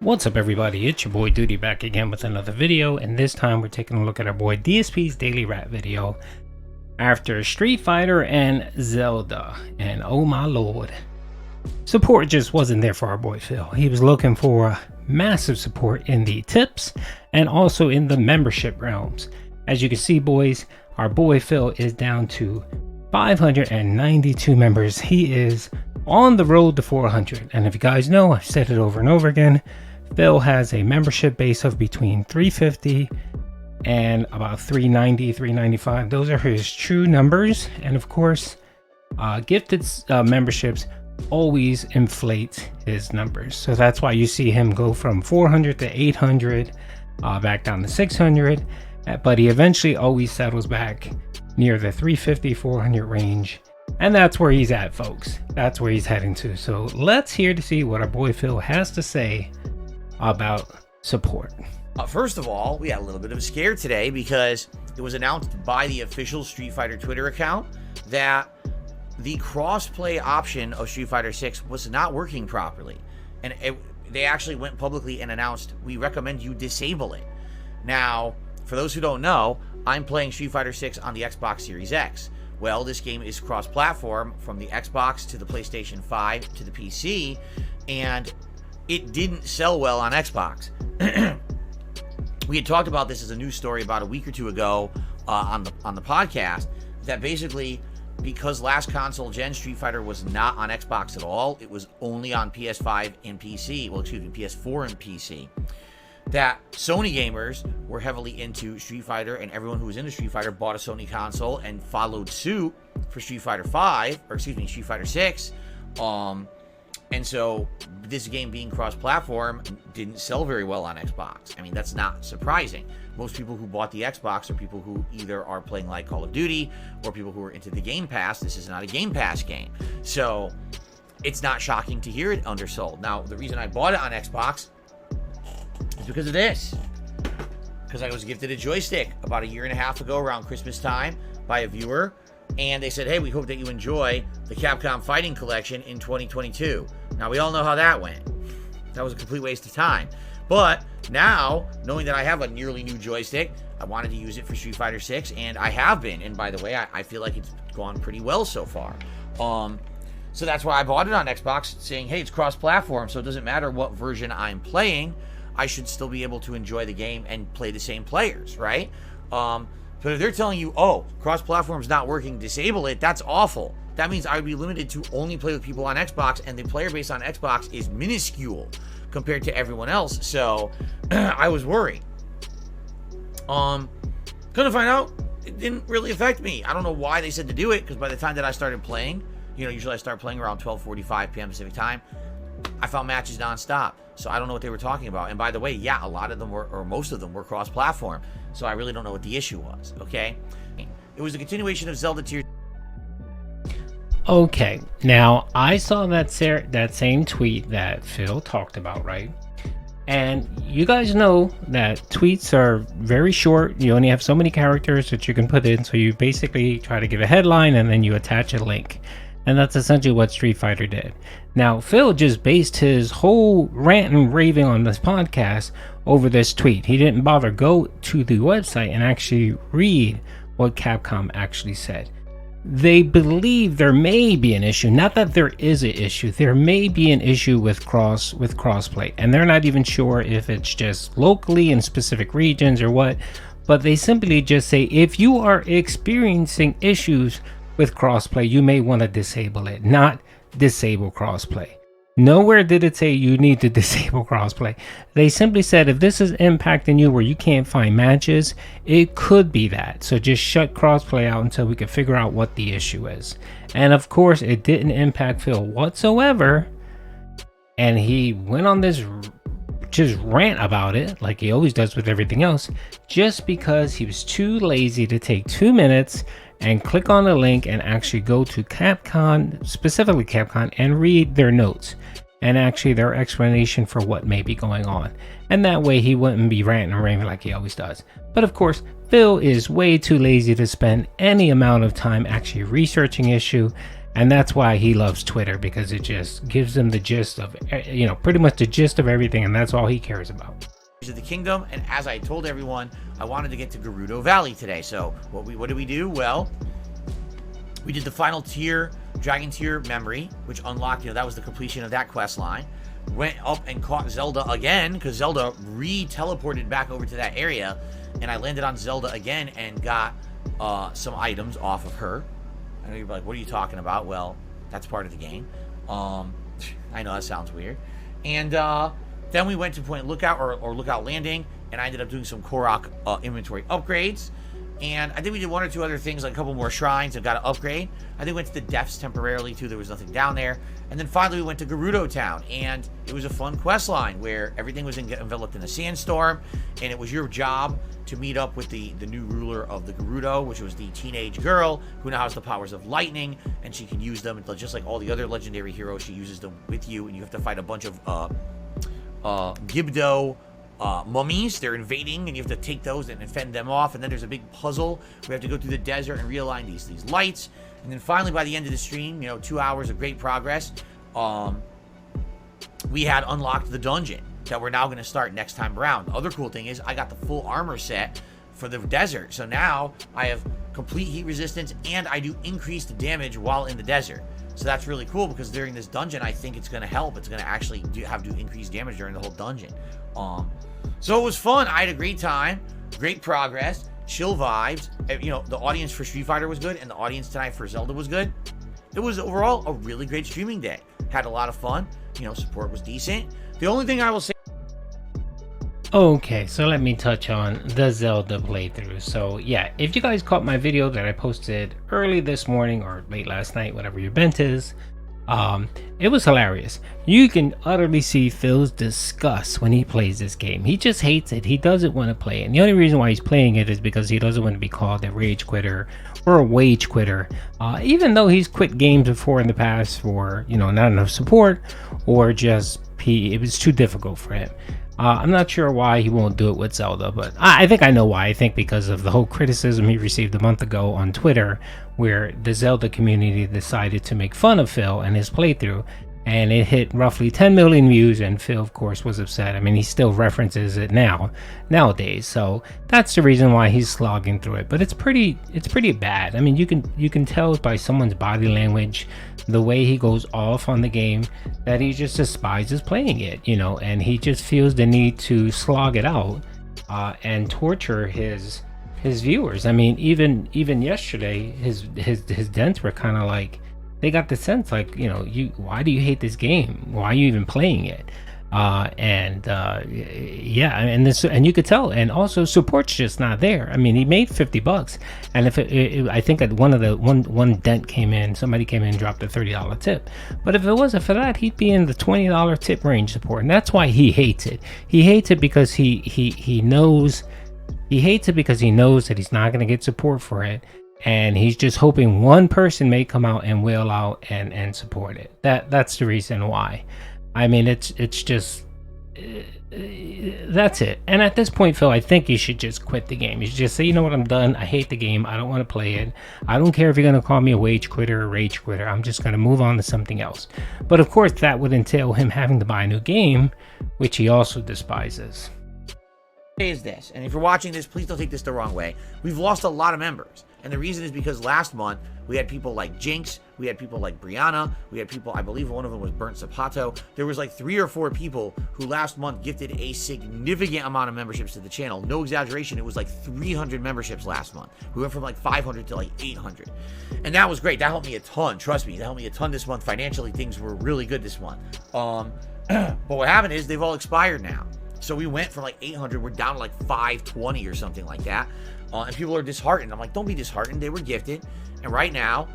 What's up everybody, it's your boy Doody back again with another video, and this time we're taking a look at our boy DSP's daily rap video after Street Fighter and Zelda, and oh my lord, support just wasn't there for our boy Phil. He was looking for massive support in the tips and also in the membership realms. As you can see boys, our boy Phil is down to 592 members. He is on the road to 400, and if you guys know, I've said it over and over again, Phil has a membership base of between 350 and about 390, 395. Those are his true numbers. And of course, gifted memberships always inflate his numbers. So that's why you see him go from 400 to 800, back down to 600. But he eventually always settles back near the 350, 400 range. And that's where he's at, folks. That's where he's heading to. So let's hear to see what our boy Phil has to say about support. First of all, we had a little bit of a scare today because it was announced by the official Street Fighter Twitter account that the crossplay option of Street Fighter 6 was not working properly. And they actually went publicly and announced, we recommend you disable it. Now, for those who don't know, I'm playing Street Fighter 6 on the Xbox Series X. Well, this game is cross-platform from the Xbox to the PlayStation 5 to the PC, and it didn't sell well on Xbox. We had talked about this as a news story about a week or two ago on the podcast, that basically because last console gen Street Fighter was not on Xbox at all, it was only on PS5 and PC, well excuse me, PS4 and PC, that Sony gamers were heavily into Street Fighter, and everyone who was into Street Fighter bought a Sony console and followed suit for Street Fighter 5, or excuse me, Street Fighter 6. And so this game being cross-platform didn't sell very well on Xbox. I mean, that's not surprising. Most people who bought the Xbox are people who either are playing like Call of Duty or people who are into the Game Pass. This is not a Game Pass game. So it's not shocking to hear it undersold. Now, the reason I bought it on Xbox is because of this. Because I was gifted a joystick about a year and a half ago around Christmas time by a viewer. And they said, hey, we hope that you enjoy the Capcom Fighting Collection in 2022. Now, we all know how that went. That was a complete waste of time. But now, knowing that I have a nearly new joystick, I wanted to use it for Street Fighter 6, and I have been. And by the way, I feel like it's gone pretty well so far. So that's why I bought it on Xbox, saying, hey, it's cross-platform, so it doesn't matter what version I'm playing. I should still be able to enjoy the game and play the same players, right? But if they're telling you, oh, cross-platform's not working, disable it, that's awful. That means I would be limited to only play with people on Xbox, and the player base on Xbox is minuscule compared to everyone else. So I was worried. Couldn't find out, it didn't really affect me. I don't know why they said to do it, because by the time that I started playing, you know, usually I start playing around 12:45 p.m. Pacific time, I found matches nonstop. So I don't know what they were talking about. And by the way, yeah, a lot of them were, or most of them were cross-platform. So I really don't know what the issue was, okay? It was a continuation of Zelda Tears. Okay, now I saw that same tweet that Phil talked about, right? And you guys know that tweets are very short. You only have so many characters that you can put in. So you basically try to give a headline and then you attach a link. And that's essentially what Street Fighter did. Now, Phil just based his whole rant and raving on this podcast over this tweet. He didn't bother go to the website and actually read what Capcom actually said. They believe there may be an issue, not that there is an issue, there may be an issue with crossplay, and they're not even sure if it's just locally in specific regions or what, but they simply just say if you are experiencing issues with crossplay, you may want to disable it, not disable crossplay. Nowhere did it say you need to disable crossplay. They simply said if this is impacting you where you can't find matches, it could be that. So just shut crossplay out until we can figure out what the issue is. And of course, it didn't impact Phil whatsoever. And he went on this just rant about it, like he always does with everything else, just because he was too lazy to take 2 minutes and click on the link and actually go to Capcom, specifically Capcom, and read their notes and actually their explanation for what may be going on. And that way he wouldn't be ranting and raving like he always does. But of course, Phil is way too lazy to spend any amount of time actually researching issue And that's why he loves Twitter, because it just gives him the gist of, pretty much the gist of everything, and that's all he cares about. Of the kingdom. And as I told everyone, I wanted to get to Gerudo Valley today. So what did we do? Well, we did the final tier, dragon tier memory, which unlocked, that was the completion of that quest line. Went up and caught Zelda again, because Zelda re-teleported back over to that area, and I landed on Zelda again and got some items off of her. I know you're like, what are you talking about? Well, that's part of the game. I know that sounds weird. And then we went to Point Lookout or Lookout Landing, and I ended up doing some Korok inventory upgrades. And I think we did one or two other things, like a couple more shrines and got an upgrade. I think we went to the depths temporarily too. There was nothing down there. And then finally we went to Gerudo Town, and it was a fun quest line where everything was enveloped in a sandstorm, and it was your job to meet up with the new ruler of the Gerudo, which was the teenage girl who now has the powers of lightning, and she can use them just like all the other legendary heroes. She uses them with you, and you have to fight a bunch of Gibdo mummies. They're invading, and you have to take those and fend them off. And then there's a big puzzle. We have to go through the desert and realign these lights. And then finally, by the end of the stream, 2 hours of great progress, we had unlocked the dungeon that we're now going to start next time around. The other cool thing is I got the full armor set for the desert. So now I have complete heat resistance, and I do increased damage while in the desert. So that's really cool, because during this dungeon, I think it's going to help. It's going to actually have to increase damage during the whole dungeon. So it was fun. I had a great time, great progress, chill vibes. The audience for Street Fighter was good, and the audience tonight for Zelda was good. It was overall a really great streaming day. Had a lot of fun. Support was decent. The only thing I will say. Okay, so let me touch on the Zelda playthrough. So yeah, if you guys caught my video that I posted early this morning or late last night, whatever your bent is, it was hilarious. You can utterly see Phil's disgust when he plays this game. He just hates it. He doesn't want to play it. And the only reason why he's playing it is because he doesn't want to be called a rage quitter or a wage quitter. Even though he's quit games before in the past for, not enough support, or just it was too difficult for him. I'm not sure why he won't do it with Zelda, but I think I know why. I think because of the whole criticism he received a month ago on Twitter, where the Zelda community decided to make fun of Phil and his playthrough, and it hit roughly 10 million views, and Phil, of course, was upset. I mean, he still references it nowadays, so that's the reason why he's slogging through it. But it's pretty bad. I mean, you can tell by someone's body language, the way he goes off on the game, that he just despises playing it, and he just feels the need to slog it out and torture his viewers. I mean, even yesterday, his dents were kind of like, they got the sense like, why do you hate this game? Why are you even playing it? Yeah, and you could tell, and also support's just not there. I mean, he made $50, and if I think at one dent came in, somebody came in and dropped a $30 tip. But if it wasn't for that, he'd be in the $20 tip range support, and that's why he hates it. He hates it because he knows that he's not going to get support for it. And he's just hoping one person may come out and wail out and support it. That's the reason why. I mean, it's just that's it. And at this point, Phil, I think you should just quit the game. You should just say, you know what, I'm done. I hate the game. I don't want to play it. I don't care if you're going to call me a wage quitter or rage quitter. I'm just going to move on to something else. But of course, that would entail him having to buy a new game, which he also despises. Is this, and if you're watching this, please don't take this the wrong way. We've lost a lot of members, and the reason is because last month we had people like Jinx, we had people like Brianna, we had people, I believe one of them was Burnt Zapato. There was like 3 or 4 people who last month gifted a significant amount of memberships to the channel. No exaggeration, it was like 300 memberships last month. We went from like 500 to like 800, and that was great. That helped me a ton. Trust me, that helped me a ton this month. Financially, things were really good this month. But what happened is they've all expired now. So we went from like 800, we're down to like 520 or something like that. And people are disheartened. I'm like, don't be disheartened. They were gifted. And right now,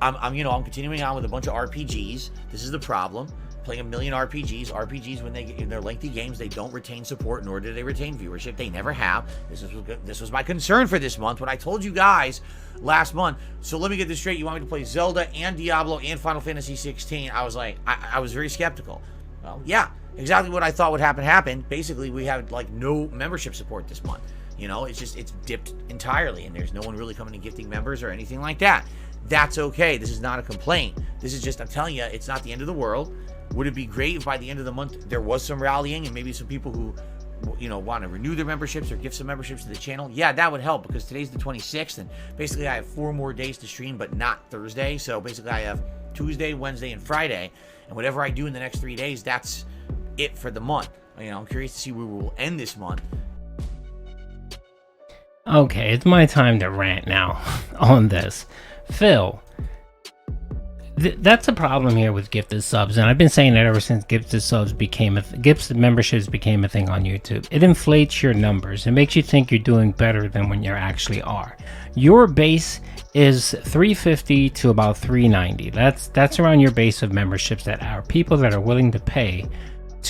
I'm continuing on with a bunch of RPGs. This is the problem. Playing a million RPGs. RPGs, when they're lengthy games, they don't retain support, nor do they retain viewership. They never have. This was my concern for this month when I told you guys last month. So let me get this straight. You want me to play Zelda and Diablo and Final Fantasy 16? I was like, I was very skeptical. Well, yeah. Exactly what I thought would happen. Basically, we have like no membership support this month. It's dipped entirely, and there's no one really coming and gifting members or anything like that. That's okay. This is not a complaint. This is just, I'm telling you, it's not the end of the world. Would it be great if by the end of the month there was some rallying and maybe some people who, you know, want to renew their memberships or give some memberships to the channel? Yeah, that would help, because today's the 26th and basically I have 4 more days to stream, but not Thursday. So basically I have Tuesday, Wednesday, and Friday, and whatever I do in the next 3 days, that's it for the month. You know, I'm curious to see where we'll end this month. Okay, it's my time to rant now on this. Phil, that's a problem here with gifted subs, and I've been saying that ever since gifted subs became gifted memberships became a thing on YouTube. It inflates your numbers. It makes you think you're doing better than when you actually are. Your base is 350 to about 390. That's around your base of memberships that are people that are willing to pay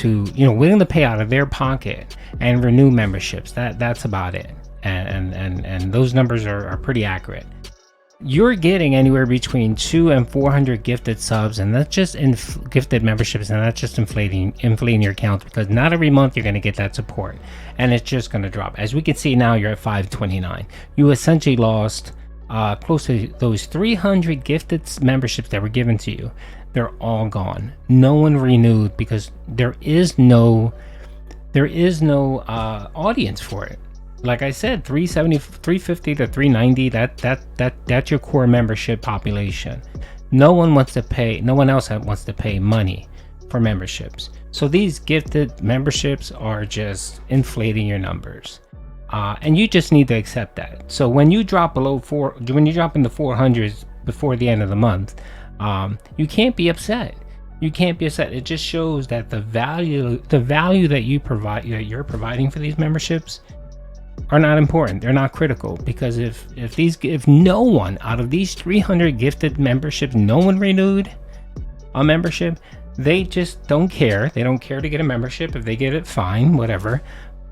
willing to pay out of their pocket and renew memberships. That's about it. And those numbers are pretty accurate. You're getting anywhere between 200 and 400 gifted subs, and that's just gifted memberships, and that's just inflating your accounts, because not every month you're going to get that support, and it's just going to drop. As we can see now, you're at 529. You essentially lost close to those 300 gifted memberships that were given to you. They're all gone. No one renewed, because there is no audience for it. Like I said, 350 to 390, that's your core membership population. No one else wants to pay money for memberships. So these gifted memberships are just inflating your numbers. And you just need to accept that. So when you drop in the 400s before the end of the month, you can't be upset. You can't be upset. It just shows that the value that you're providing for these memberships are not important. They're not critical, because if no one out of these 300 gifted memberships, no one renewed a membership, they just don't care. They don't care to get a membership. If they get it, fine, whatever.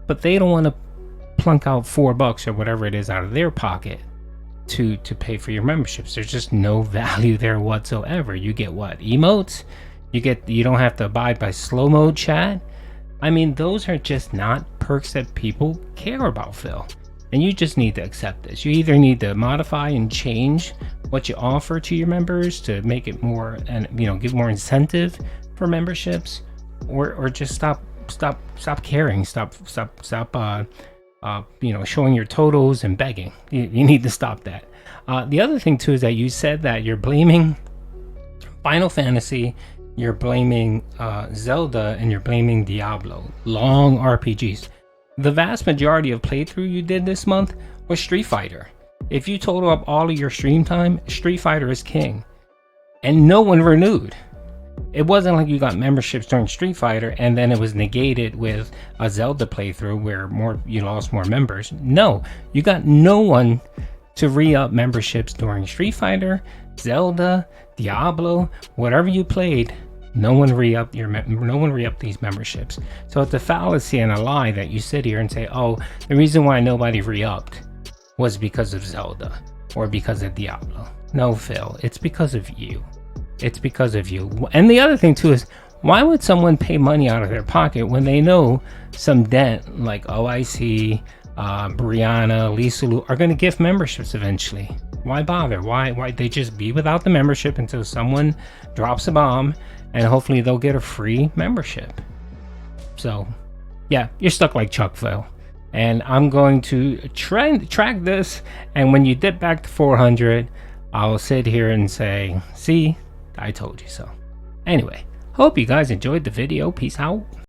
But they don't want to plunk out $4 or whatever it is out of their pocket to pay for your memberships. There's just no value there whatsoever. You get what? Emotes? You don't have to abide by slow mode chat. I mean, those are just not perks that people care about, Phil. And you just need to accept this. You either need to modify and change what you offer to your members to make it more, and give more incentive for memberships, or just stop caring. Stop showing your totals and begging. You need to stop that. The other thing too is that you said that you're blaming Final Fantasy, you're blaming Zelda, and you're blaming Diablo. Long RPGs. The vast majority of playthrough you did this month was Street Fighter. If you total up all of your stream time, Street Fighter is king. And no one renewed. It wasn't like you got memberships during Street Fighter and then it was negated with a Zelda playthrough where you lost more members. No, you got no one to re-up memberships during Street Fighter, Zelda, Diablo, whatever you played. No one re-upped these memberships. So it's a fallacy and a lie that you sit here and say, oh, the reason why nobody re-upped was because of Zelda or because of Diablo. No, Phil, it's because of you. It's because of you. And the other thing too is, why would someone pay money out of their pocket when they know some dent like OIC, Brianna, Lisa Lu are going to gift memberships eventually? Why bother? Why they just be without the membership until someone drops a bomb, and hopefully they'll get a free membership. So yeah, you're stuck like Chuck, Phil. And I'm going to track this, and when you dip back to 400, I'll sit here and say, see, I told you so. Anyway, hope you guys enjoyed the video. Peace out.